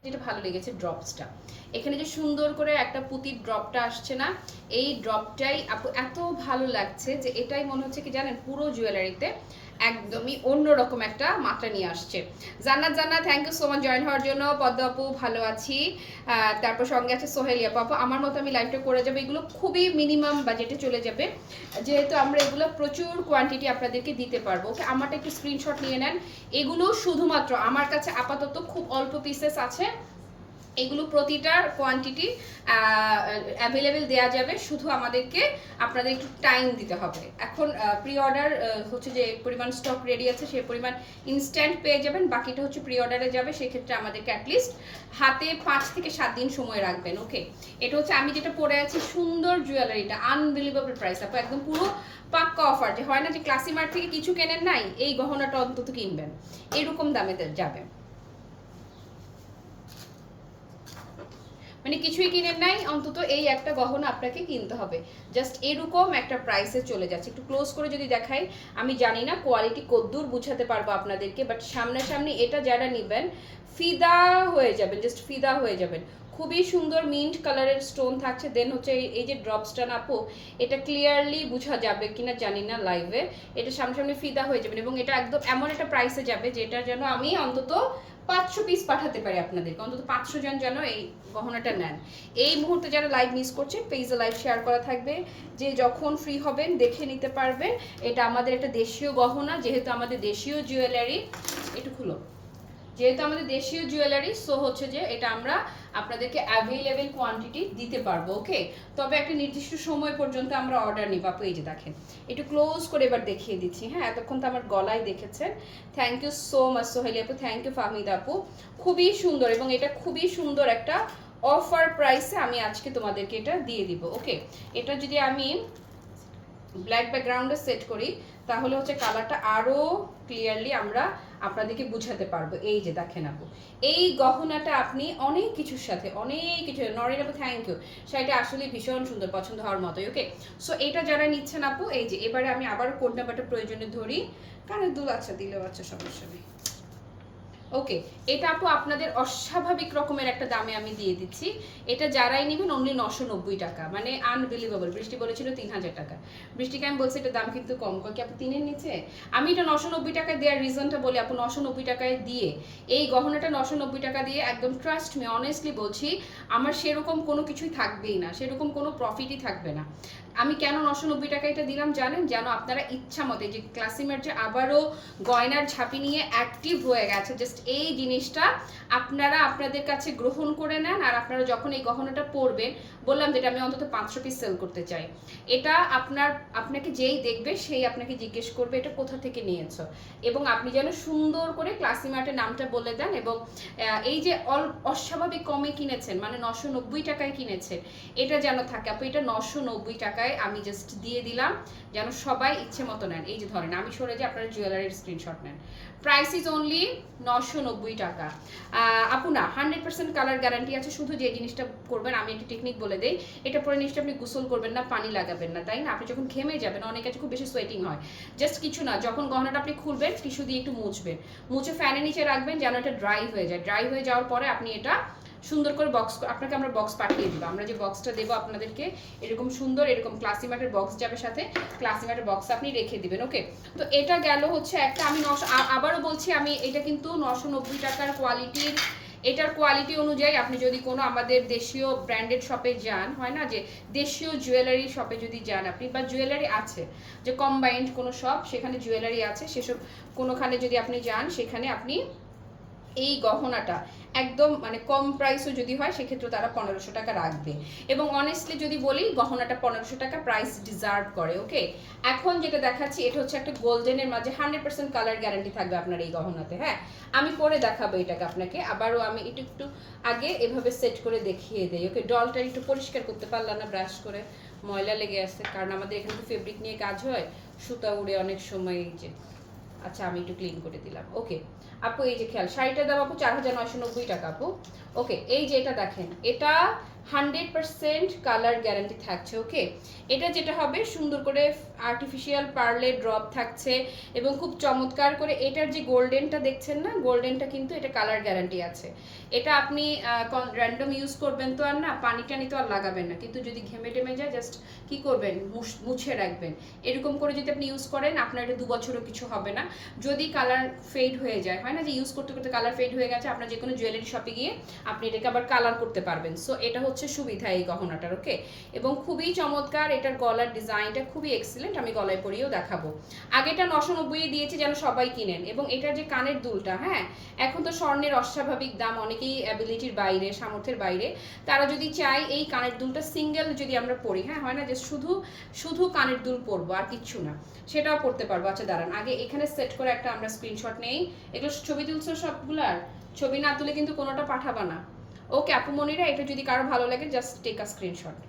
যেটা ভালো লেগেছে ড্রপসটা, এখানে যে সুন্দর করে একটা পুঁতির ড্রপটা আসছে না, এই ড্রপটাই আপু এত ভালো লাগছে যে এটাই মনে হচ্ছে কি জানেন পুরো জুয়েলারিতে একদমই অন্যরকম একটা মাত্রা নিয়ে আসছে। Jannat thank you so much join হওয়ার জন্য। পদ্মা আপু ভালো আছি, তারপর সঙ্গে আছে সোহেলিয়া আপু। আমার মতো আমি লাইভটা করে যাবো, এগুলো খুবই মিনিমাম বাজেটে চলে যাবে, যেহেতু আমরা এগুলো প্রচুর কোয়ান্টিটি আপনাদেরকে দিতে পারবো। ওকে, আমারটা একটু স্ক্রিনশট নিয়ে নেন। এগুলো শুধুমাত্র আমার কাছে আপাতত খুব অল্প পিসেস আছে, এগুলো প্রতিটার কোয়ান্টিটি অ্যাভেলেবেল দেওয়া যাবে, শুধু আমাদেরকে আপনাদের একটু টাইম দিতে হবে। এখন প্রি অর্ডার হচ্ছে যে পরিমাণ স্টক রেডি আছে সেই পরিমাণ ইনস্ট্যান্ট পেয়ে যাবেন, বাকিটা হচ্ছে প্রি অর্ডারে যাবে, সেক্ষেত্রে আমাদেরকে অ্যাটলিস্ট হাতে 5 থেকে 7 দিন সময় রাখবেন। ওকে, এটা হচ্ছে আমি যেটা পরে আছি সুন্দর জুয়েলারিটা, আনবিলিভেবল প্রাইস আপু, একদম পুরো পাক্কা অফার। যে হয় না যে ক্লাসি মার্ট থেকে কিছু কেনেন নাই, এই গহনাটা অন্তত কিনবেন, এরকম দামে যাবে। মানে কিছুই কিনেন নাই, অন্তত এই একটা গহনা আপনাকে কিনতে হবে, জাস্ট এরকম একটা প্রাইসে চলে যাচ্ছে। একটু ক্লোজ করে যদি দেখাই, আমি জানি না কোয়ালিটি কদ্দূর বুঝাতে পারবো আপনাদেরকে, বাট সামনাসামনি এটা যারা নেবেন ফিদা হয়ে যাবেন, জাস্ট ফিদা হয়ে যাবেন। খুবই সুন্দর মিন্ট কালারের স্টোন থাকছে। দেন হচ্ছে এই যে ড্রপসটা না আপু, এটা ক্লিয়ারলি বোঝা যাবে কিনা জানি না লাইভে, এটা সামনাসামনি ফিদা হয়ে যাবেন, এবং এটা একদম এমন একটা প্রাইসে যাবে যেটা যেন আমি অন্তত 500 পিস পাঠাতে পারি আপনাদেরকে, অন্তত 500 জন যেন এই গহনাটা নেন। এই মুহূর্তে যারা লাইভ মিস করছে, পেজে লাইভ শেয়ার করা থাকবে, যে যখন ফ্রি হবেন দেখে নিতে পারবেন। এটা আমাদের একটা দেশীয় গহনা, যেহেতু আমাদের দেশীয় জুয়েলারি, একটু খুলো, যেহেতু আমাদের দেশীয় জুয়েলারি, সো হচ্ছে যে এটা আমরা আপনাদেরকে অ্যাভেলেবেল কোয়ান্টিটি দিতে পারবো। ওকে, তবে একটা নির্দিষ্ট সময় পর্যন্ত আমরা অর্ডার নিব আপু। এই যে দেখেন, একটু ক্লোজ করে এবার দেখিয়ে দিচ্ছি। হ্যাঁ, এতক্ষণ তো আমার গলায় দেখেছেন। Thank you so much Soheli আপু, থ্যাংক ইউ ফাহমিদ আপু, খুবই সুন্দর, এবং এটা খুবই সুন্দর একটা অফার প্রাইসে আমি আজকে তোমাদেরকে এটা দিয়ে দিব। ওকে, এটা যদি আমি ব্ল্যাক ব্যাকগ্রাউন্ডে সেট করি, তাহলে হচ্ছে কালারটা আরও ক্লিয়ারলি আমরা আপনাদেরকে বুঝাতে পারবো। এই যে দেখেন আপু, এই গহনাটা আপনি অনেক কিছুর সাথে, অনেক কিছু, নরিন আপু থ্যাংক ইউ, শাড়িটা আসলে ভীষণ সুন্দর, পছন্দ হওয়ার মতোই। ওকে, সো এটা যারা নিচ্ছেন আপু, এই যে এবারে আমি আবার কোড নাম্বারটা প্রয়োজনে ধরি, কারণ দুল আচ্ছা দিলেও আচ্ছা, সমস্যা নেই। ওকে, এটা আপু আপনাদের অস্বাভাবিক রকমের একটা দামে আমি দিয়ে দিচ্ছি। এটা যারাই নেবেন অনলি 990 টাকা, মানে আনবিলিভেবল। বৃষ্টি বলেছিল 3000 টাকা, বৃষ্টিকে আমি বলছি এটা দাম কিন্তু কম, কি আপু 3-এর নিচে? আমি এটা 990 টাকায় দেওয়ার রিজনটা বলি আপু। 990 টাকায় দিয়ে এই গহনাটা 990 টাকা দিয়ে একদম ট্রাস্ট মি, অনেস্টলি বলছি, আমার সেরকম কোনো কিছুই থাকবেই না, সেরকম কোনো প্রফিটই থাকবে না। আমি কেন 990 টাকা এটা দিলাম জানেন? যেন আপনারা ইচ্ছা মতে, যে ক্লাসিমের যে আবারও গয়নার ঝাঁপি নিয়ে অ্যাক্টিভ হয়ে গেছে, জাস্ট এই জিনিসটা আপনারা আপনাদের কাছে গ্রহণ করে নেন। আর আপনারা যখন এই গহনাটা পরবেন, বললাম যেটা আমি অন্তত 500 পিস সেল করতে চাই, এটা আপনাকে যেই দেখবে সেই আপনাকে জিজ্ঞেস করবে এটা কোথা থেকে নিয়েছো, এবং আপনি যেন সুন্দর করে ক্লাসিমার্টের নামটা বলে দেন, এবং এই যে অস্বাভাবিক কমে কিনেছেন, মানে 990 টাকায় কিনেছেন, এটা যেন থাকে আপু। এটা 990 টাকায় আমি জাস্ট দিয়ে দিলাম, যেন সবাই ইচ্ছে মতো নেন। এই যে ধরেন আমি সরে যে আপনারা জুয়েলারির স্ক্রিনশট নেন, প্রাইস ইজ অনলি 990 টাকা। আপু না, 100% কালার গ্যারান্টি আছে, শুধু যে জিনিসটা করবেন, আমি একটা টেকনিক বলে দেই, এটা পরে নিশ্চয়ই আপনি গোসল করবেন না, পানি লাগাবেন না, তাই না? আপনি যখন ঘেমে যাবেন, অনেক কাছে খুব বেশি সোয়েটিং হয়, জাস্ট কিছু না, যখন গহনাটা আপনি খুলবেন টিস্যু দিয়ে একটু মুছবেন, মুছে ফ্যানের নিচে রাখবেন যেন এটা ড্রাই হয়ে যায়। ড্রাই হয়ে যাওয়ার পরে আপনি এটা সুন্দর করে বক্স, আপনাকে আমরা বক্স পাঠিয়ে দিব, আমরা যে বক্সটা দেবো আপনাদেরকে, এরকম সুন্দর এরকম ক্লাসিমার্টের বক্স যাবে সাথে, ক্লাসিমার্টের বক্স আপনি রেখে দিবেন। ওকে, তো এটা গেল হচ্ছে একটা। আমি আবারও বলছি, আমি এটা কিন্তু 990 টাকার কোয়ালিটির, এটার কোয়ালিটি অনুযায়ী আপনি যদি কোনো আমাদের দেশীয় ব্র্যান্ডেড শপে যান, হয় না যে দেশীয় জুয়েলারি শপে যদি যান আপনি, বা জুয়েলারি আছে যে কম্বাইন্ড কোনো শপ, সেখানে জুয়েলারি আছে, সেসব কোনোখানে যদি আপনি যান, সেখানে আপনি এই গহনাটা একদম মানে কম প্রাইসও যদি হয়, সেক্ষেত্রে তারা 1500 টাকা রাখবে, এবং অনেস্টলি যদি বলি গহনাটা 1500 টাকা প্রাইস ডিজার্ভ করে। ওকে, এখন যেটা দেখাচ্ছি, এটা হচ্ছে একটা গোল্ডেনের মাঝে 100% কালার গ্যারান্টি থাকবে আপনার এই গহনাতে। হ্যাঁ, আমি পরে দেখাবো এটাকে আপনাকে, আবারও আমি একটু আগে এভাবে সেট করে দেখিয়ে দেই। ওকে, ডলটা একটু পরিষ্কার করতে পারলাম না ব্রাশ করে, ময়লা লেগে আছে, কারণ আমাদের এখানে তো ফেব্রিক নিয়ে কাজ হয়, সুতা উড়ে অনেক সময়। এই যে আচ্ছা, আমি একটু ক্লিন করে দিলাম। ওকে আপু, এই যে খেয়াল, শাড়িটা দাম আপু 4990 টাকা আপু। ওকে, এই যে এটা দেখেন, এটা 100% কালার গ্যারান্টি থাকছে। ওকে, এটা যেটা হবে সুন্দর করে আর্টিফিশিয়াল পার্লের ড্রপ থাকছে এবং খুব চমৎকার করে এটার যে গোল্ডেনটা দেখছেন না, গোল্ডেনটা কিন্তু এটা কালার গ্যারান্টি আছে। এটা আপনি র্যান্ডম ইউজ করবেন তো আর না, পানি টানি তো আর লাগাবেন না, কিন্তু যদি ঘেমে টেমে যায় জাস্ট কি করবেন, মুছে রাখবেন। এরকম করে যদি আপনি ইউজ করেন আপনার এটা 2 বছরও কিছু হবে না। যদি কালার ফেড হয়ে যায়, হয় না যে ইউজ করতে করতে কালার ফেড হয়ে গেছে, আপনার যে কোনো জুয়েলারি শপে গিয়ে আপনি এটাকে আবার কালার করতে পারবেন। সো এটা হচ্ছে সুবিধা এই গহনাটার। ওকে, এবং খুবই চমৎকার, এটার গলার ডিজাইনটা খুবই এক্সিলেন্ট, আমি গলায় পরিয়েও দেখাবো। আগেটা 990 দিয়েছি যেন সবাই কিনেন। এবং এটার যে কানের দুলটা, হ্যাঁ এখন তো স্বর্ণের অস্বাভাবিক দাম, অনেকেই অ্যাবিলিটির বাইরে, সামর্থ্যের বাইরে, তারা যদি চায় এই কানের দুলটা সিঙ্গেল যদি আমরা পরি, হ্যাঁ হয় না যে শুধু শুধু কানের দুল পরবো আর কিচ্ছু না, সেটাও পড়তে পারবো। আচ্ছা দাঁড়ান, আগে এখানে সেট করে একটা আমরা স্ক্রিনশট নেই। এগুলো ছবি তুলছো সবগুলার, ছবি না তুলে কিন্তু কোনোটা পাঠাবা না। ওকে আপু মনিরা, এটা যদি কারো ভালো লাগে জাস্ট টেক আ স্ক্রিনশট।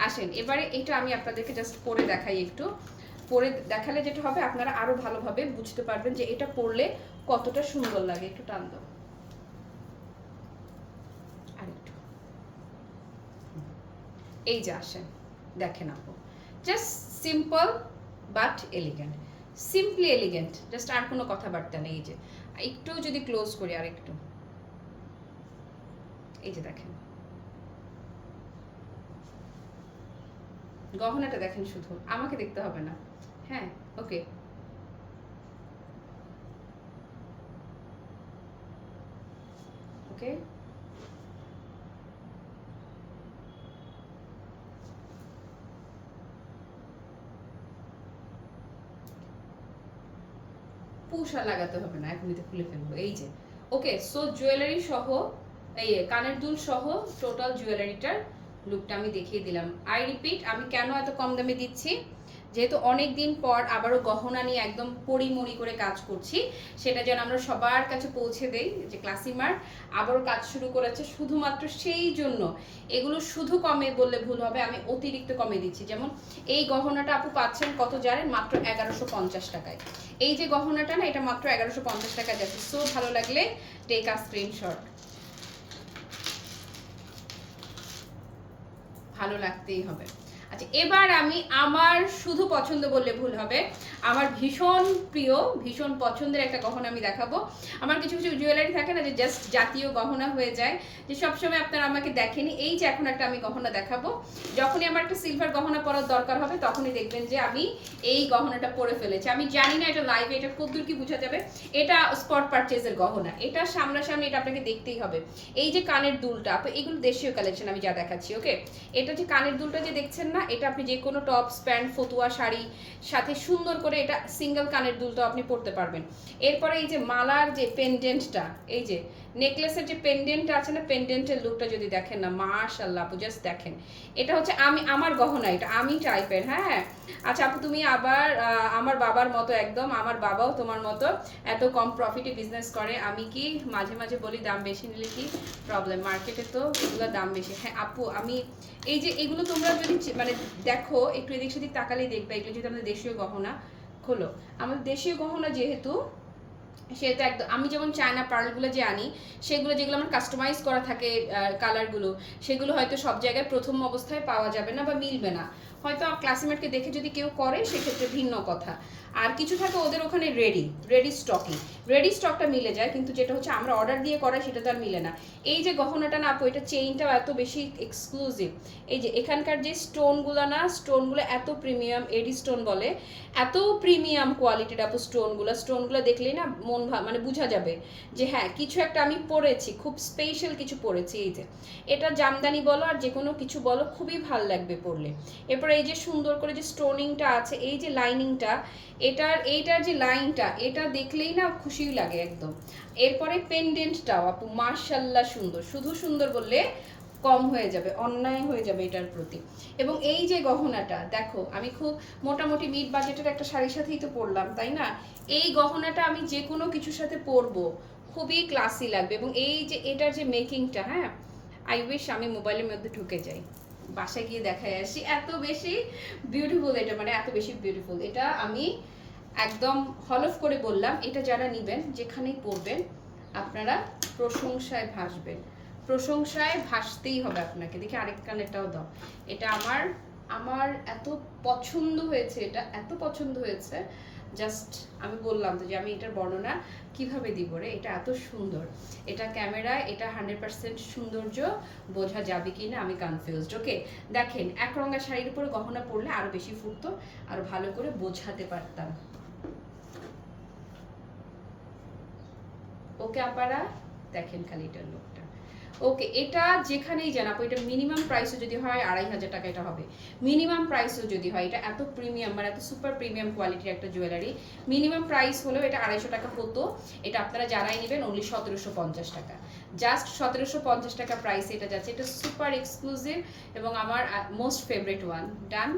আসেন এবারে এটা আমি আপনাদেরকে জাস্ট পরে দেখাই, একটু পরে দেখালে যেটা হবে আপনারা আরো ভালোভাবে বুঝতে পারবেন যে এটা পরলে কতটা সুন্দর লাগে। একটু টান দাও আরেকটু, এই যে আসেন দেখেন আপু, just simple but elegant, simply elegant, just আর কোনো কথাবার্তা নেই। এই যে একটু যদি ক্লোজ করি আর একটু, এই যে দেখেন গহনাটা দেখেন, শুধু আমাকে দেখতে হবে না। হ্যাঁ ওকে, ওকে পুষা লাগাতে হবে না, এখনই তো খুলে ফেলবো। এই যে ওকে, সো জুয়েলারি সহ এই কানের দুল সহ টোটাল জুয়েলারিটার লুকটা আমি দেখিয়ে দিলাম। আই রিপিট, আমি কেন এত কম দামে দিচ্ছি, যেহেতু অনেক দিন পর আবারও গহনা নিয়ে একদম পরিমরি করে কাজ করছি, সেটা যেন আমরা সবার কাছে পৌঁছে দেই যে ক্লাসিমার আবারও কাজ শুরু করেছে, শুধুমাত্র সেই জন্য। এগুলো শুধু কমে বললে ভুল হবে, আমি অতিরিক্ত কমে দিচ্ছি। যেমন এই গহনাটা আপু পাচ্ছেন কত জানেন, মাত্র 1150 টাকায়। এই যে গহনাটা না, এটা মাত্র 1150 টাকা যাচ্ছে। সো ভালো লাগলে টেক আ স্ক্রিনশট, ভালো লাগতেই হবে। আচ্ছা এবার আমি আমার শুধু পছন্দ বললে ভুল হবে, আমার ভীষণ প্রিয় ভীষণ পছন্দের একটা গহনা আমি দেখাবো। আমার কিছু কিছু জুয়েলারি থাকে না যে জাস্ট জাতীয় গহনা হয়ে যায়, যে সবসময় আপনারা আমাকে দেখেনি। এই যে এখন একটা আমি গহনা দেখাবো, যখনই আমার একটা সিলভার গহনা পরার দরকার হবে তখনই দেখবেন যে আমি এই গহনাটা পরে ফেলেছি। আমি জানি না এটা লাইভে এটা কতদূর কি বোঝা যাবে, এটা স্পট পারচেজের গহনা, এটা সামনাসামনি এটা আপনাকে দেখতেই হবে। এই যে কানের দুলটা, তো এগুলো দেশীয় কালেকশন আমি যা দেখাচ্ছি। ওকে, এটা যে কানের দুলটা যে দেখছেন না, এটা আপনি যে কোনো টপস প্যান্ট ফতুয়া শাড়ি সাথে সুন্দর করে এটা সিঙ্গেল কানের দুলটাও আপনি পরতে পারবেন। এরপরে এই যে মালার যে পেন্ডেন্টটা, এই যে নেকলেসের যে পেন্ডেন্টটা আছে না, পেন্ডেন্টের লুকটা যদি দেখেন না, মাশাআল্লাহ আপু জাস্ট দেখেন। এটা হচ্ছে আমি আমার গহনা, এটা আমি টাইপের। হ্যাঁ আচ্ছা আপু তুমি আবার আমার বাবার মতো, একদম আমার বাবাও তোমার মতো এত কম প্রফিটে বিজনেস করে। আমি কি মাঝে মাঝে বলি দাম বেশি নিলে কি প্রবলেম, মার্কেটে তো এগুলো দাম বেশি। হ্যাঁ আপু আমি এই যে এগুলো তোমরা যদি মানে দেখো একটু এদিক সেদিক তাকালেই দেখবে, এগুলো যদি আমাদের দেশীয় গহনা খোলো, আমাদের দেশীয় গহনা যেহেতু, সেটা একদম আমি যেমন চায়না পার্লগুলো যে আনি, সেগুলো যেগুলো আমার কাস্টমাইজ করা থাকে কালারগুলো, সেগুলো হয়তো সব জায়গায় প্রথম অবস্থায় পাওয়া যাবে না বা মিলবে না। হয়তো ক্লাসমেটকে দেখে যদি কেউ করে সেক্ষেত্রে ভিন্ন কথা। আর কিছু থাকে ওদের ওখানে রেডি স্টকটা মিলে যায়, কিন্তু যেটা হচ্ছে আমরা অর্ডার দিয়ে করাই সেটা তো আর মিলে না। এই যে গহনাটা না আপু, এটা চেইনটাও এত বেশি এক্সক্লুসিভ। এই যে এখানকার যে স্টোনগুলো না, স্টোনগুলো এত প্রিমিয়াম, এডি স্টোন বলে, এত প্রিমিয়াম কোয়ালিটির আপু স্টোনগুলো দেখলেই না মন মানে বোঝা যাবে যে হ্যাঁ কিছু একটা আমি পরেছি, খুব স্পেশাল কিছু পরেছি। এই যে এটা জামদানি বলো আর যে কোনো কিছু বলো, খুবই ভাল লাগবে পরলে। এরপর এই যে সুন্দর করে যে স্টোনিংটা আছে, এই যে লাইনিংটা, এইটার যে লাইনটা, এটা দেখলেই না খুশি লাগে একদম। এরপরে পেন্ডেন্টটাও আপু মাশাআল্লাহ সুন্দর, শুধু সুন্দর বললে কম হয়ে যাবে, অন্যায় হয়ে যাবে এটার প্রতি। এবং এই যে গহনাটা দেখো, আমি খুব মোটামুটি মিড বাজেটের একটা শাড়ির সাথেই তো পরলাম তাই না, এই গহনাটা আমি যে কোনো কিছুর সাথে পরবো, খুবই ক্লাসি লাগবে। এবং এই যে এটার যে মেকিংটা, হ্যাঁ আই উইশ আমি মোবাইলের মধ্যে ঢুকে যাই, বাসায় গিয়ে দেখাই আসি, এত বেশি বিউটিফুল এটা, মানে এত বেশি বিউটিফুল এটা। আমি একদম হলফ করে বললাম, এটা যারা নিবেন যেখানেই পরবেন আপনারা প্রশংসায় ভাসবেন, প্রশংসায় ভাসতেই হবে আপনাকে। দেখি আরেক কানেরটাও দাও। এটা আমার আমার এত পছন্দ হয়েছে, এটা এত পছন্দ হয়েছে, জাস্ট আমি বললাম তো যে আমি এটার বর্ণনা কিভাবে দিব রে, এটা এত সুন্দর। এটা ক্যামেরায় এটা 100% সৌন্দর্য বোঝা যাবে কিনা আমি কনফিউজড। ওকে দেখেন, এক রঙা শাড়ির উপরে গহনা পরলে আরো বেশি ফুটতো, আরো ভালো করে বোঝাতে পারতাম। ওকে আপারা দেখেন খালি এটার লোকটা। ওকে এটা যেখানেই যান আপু, এটা মিনিমাম প্রাইসও যদি হয় 2500 টাকা এটা হবে। মিনিমাম প্রাইসও যদি হয়, এটা এত প্রিমিয়াম মানে এত সুপার প্রিমিয়াম কোয়ালিটির একটা জুয়েলারি, মিনিমাম প্রাইস হলেও এটা 250 টাকা হতো। এটা আপনারা যারাই নেবেন অনলি 1750 টাকা, জাস্ট 1750 টাকা প্রাইসে এটা যাচ্ছে। এটা সুপার এক্সক্লুসিভ এবং আমার মোস্ট ফেভারিট ওয়ান। ডান,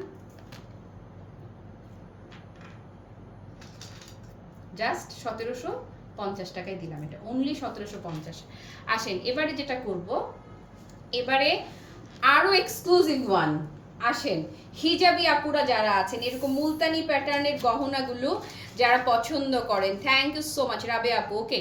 জাস্ট 1750 টাকায় দিলাম এটা, অনলি 1750। আসেন এবারে যেটা করব, এবারে আরো এক্সক্লুসিভ ওয়ান। আসেন হিজাবি আপুরা যারা আছেন, এরকম মুলতানি প্যাটার্নের গহনাগুলো যারা পছন্দ করেন, থ্যাংক ইউ সো মাচ রাবে আপু। ওকে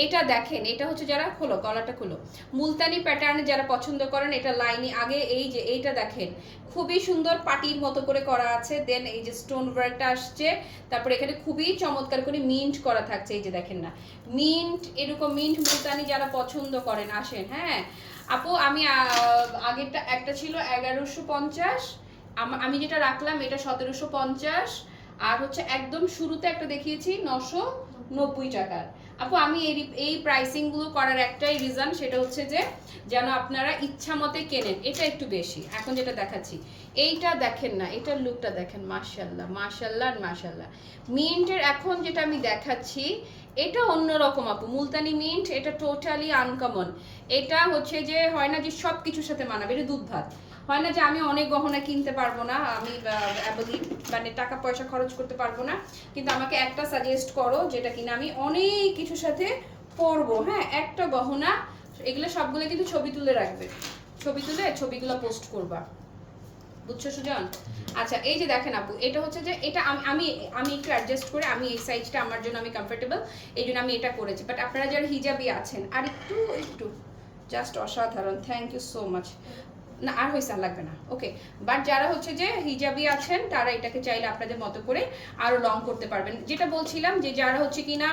এটা দেখেন, এটা হচ্ছে যারা, খোলো গলাটা খোলো, মুলতানি প্যাটার্নে যারা পছন্দ করেন, এটা লাইনে আগে এই যে এইটা দেখেন খুবই সুন্দর পাটির মতো করে করা আছে, দেন এই যে স্টোন ওয়ার্কটা আসছে, তারপরে এখানে খুবই চমৎকার করে মিন্ট করা থাকছে, এই যে দেখেন না মিন্ট, এরকম মিন্ট মুলতানি যারা পছন্দ করেন আসেন। হ্যাঁ আপু আমি আগেরটা একটা ছিল 1150, আমি যেটা রাখলাম এটা 1750, আর হচ্ছে একদম শুরুতে একটা দেখিয়েছি 990 টাকার। আপু আমি এই প্রাইসিং গুলো করার একটাই রিজন, সেটা হচ্ছে যে যেন আপনারা ইচ্ছা মতে কেনেন। এটা একটু বেশি, এখন যেটা দেখাচ্ছি এইটা দেখেন না, এটার লুকটা দেখেন, মাশাআল্লাহ মাশাআল্লাহ মাশাআল্লাহ। মিন্টের এখন যেটা আমি দেখাচ্ছি এটা অন্যরকম আপু, মুলতানি মিন্ট, এটা টোটালি আনকমন। এটা হচ্ছে যে হয় না যে সব কিছুর সাথে মানাবে, এটা দুধ ভাত। হয় না যে আমি অনেক গহনা কিনতে পারবো না, আমি মানে টাকা পয়সা খরচ করতে পারবো না, কিন্তু আমাকে একটা সাজেস্ট করো যেটা কিনা আমি অনেক কিছুর সাথে পরবো। হ্যাঁ একটা গহনা, এগুলো সবগুলো কিন্তু ছবি তুলে রাখবে, ছবি তুলে ছবিগুলো পোস্ট করবা, বুঝছো সুজন? আচ্ছা এই যে দেখেন আপু, এটা হচ্ছে যে এটা আমি আমি একটু অ্যাডজাস্ট করে, আমি এই সাইজটা আমার জন্য আমি কমফোর্টেবল, এই জন্য আমি এটা করেছি। বাট আপনারা যারা হিজাবি আছেন আর একটু একটু জাস্ট অসাধারণ, থ্যাংক ইউ সো মাচ। না আর হয়েছে, আর লাগবে না। ওকে বাট যারা হচ্ছে যে হিজাবি আছেন তারা এটাকে চাইলে আপনাদের মতো করে আরো লং করতে পারবেন। যেটা বলছিলাম যে যারা হচ্ছে কিনা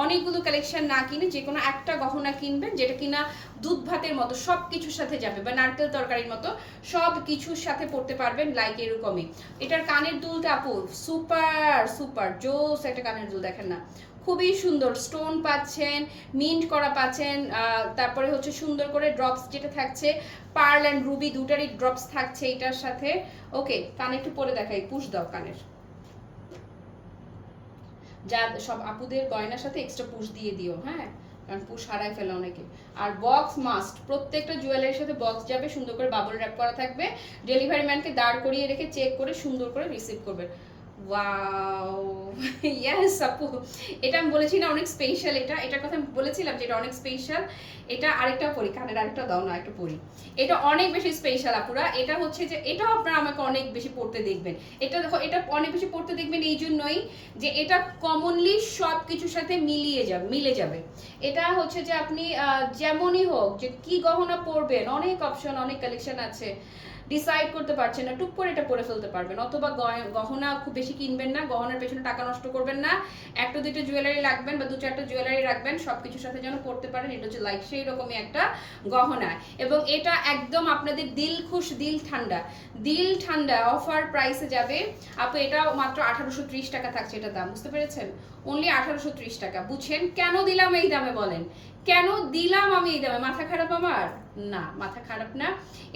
অনেকগুলো কালেকশন না কিনে যে কোনো একটা গহনা কিনবেন, যেটা কিনা দুধ ভাতের মতো সব কিছুর সাথে যাবে, বা নারকেল তরকারির মতো সব কিছুর সাথে পড়তে পারবেন, লাইক এরকমই। এটার কানের দুলটা আপু সুপার সুপার জোস একটা কানের দুল, দেখেন না খুবই সুন্দর, স্টোন পাচ্ছেন, মিন্ট করা পাচ্ছেন, তারপরে হচ্ছে সুন্দর করে ড্রপস যেটা থাকছে, পার্ল অ্যান্ড রুবি দুটারই ড্রপস থাকছে এটার সাথে। ওকে কানে একটু পরে দেখাই, পুশ দাও কানের, যা সব আপুদের গয়নার সাথে এক্সট্রা পুশ দিয়ে দিও। হ্যাঁ কারণ পুশ হারায় ফেলে অনেকে। আর বক্স মাস্ট, প্রত্যেকটা জুয়েলারির সাথে বক্স যাবে, সুন্দর করে বাবল র্যাপ করা থাকবে, ডেলিভারি ম্যানকে দাঁড় করিয়ে রেখে চেক করে সুন্দর করে রিসিভ করবেন। ওয়াও ইয়েস আপু, এটা আমি বলেছি না অনেক স্পেশাল, এটার কথা আমি বলেছিলাম যে এটা অনেক স্পেশাল। এটা আরেকটা পরি, কানের আরেকটা দাও না, একটা পরি, এটা অনেক বেশি স্পেশাল আপুরা। এটা হচ্ছে যে এটাও আপনারা আমাকে অনেক বেশি পড়তে দেখবেন, এটা দেখো এটা অনেক বেশি পড়তে দেখবেন এই জন্যই যে এটা কমনলি সব কিছুর সাথে মিলে যাবে। এটা হচ্ছে যে আপনি যেমনই হোক যে কি গহনা পরবেন, অনেক অপশন অনেক কালেকশন আছে, ডিসাইড করতে পারছেন না, টুক করে এটা পরে ফেলতে পারবেন। অথবা গহনা খুব বেশি কিনবেন না, গহনার পেছনে টাকা নষ্ট করবেন না, একটা দুটো জুয়েলারি রাখবেন বা দু চারটা জুয়েলারি রাখবেন, সবকিছুর সাথে যেন পড়তে পারেন। এটা হচ্ছে লাইক সেই রকমই একটা গহনা, এবং এটা একদম আপনাদের দিল খুশ দিল ঠান্ডা অফার প্রাইসে যাবে আপু। এটা মাত্র 1830 টাকা থাকছে এটা দাম, বুঝতে পেরেছেন? অনলি 1830 টাকা। বুঝছেন কেন দিলাম এই দামে, বলেন কেন দিলাম আমি এই দামে? মাথা খারাপ আমার? না মাথা খারাপ না,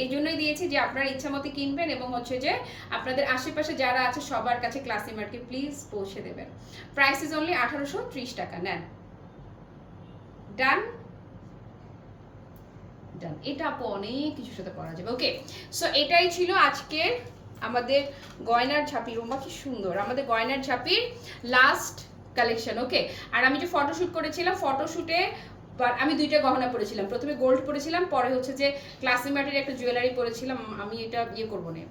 এই জন্যই দিয়েছি যে আপনারা ইচ্ছা মতো কিনবেন, এবং হচ্ছে যে আপনাদের আশেপাশে যারা আছে সবার কাছে ক্লাসি মার্কেট প্লিজ পৌঁছে দেবেন। প্রাইস ইজ অনলি 1830 টাকা। নেন, ডান ডান। এটা আপু অনেক কিছুর সাথে পরা যাবে। ওকে সো এটাই ছিল আজকের আমাদের গয়নার ঝাঁপি। রোমা কি সুন্দর, আমাদের গয়নার ঝাঁপির লাস্ট কালেকশন। ওকে আর আমি যে ফটোশুট করেছিলাম, ফটোশুটে বাট আমি দুইটা গহনা পরেছিলাম, প্রথমে গোল্ড পরেছিলাম, পরে হচ্ছে যে ক্লাসিমেটের একটা জুয়েলারি পরেছিলাম। আমি এটা ইয়ে করবো না,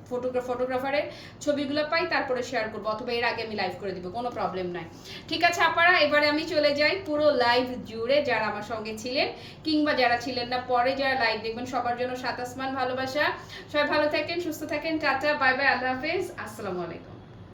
ফটোগ্রাফারের ছবিগুলো পাই তারপরে শেয়ার করবো, অথবা এর আগে আমি লাইভ করে দিব, কোনো প্রবলেম নাই। ঠিক আছে আপারা, এবারে আমি চলে যাই পুরো লাইভ জুড়ে যারা আমার সঙ্গে ছিলেন কিংবা যারা ছিলেন না, পরে যারা লাইভ দেখবেন সবার জন্য সাত আসমান ভালোবাসা। সবাই ভালো থাকেন, সুস্থ থাকেন, টাটা, বাই বাই, আল্লাহ হাফেজ, আসসালামু আলাইকুম।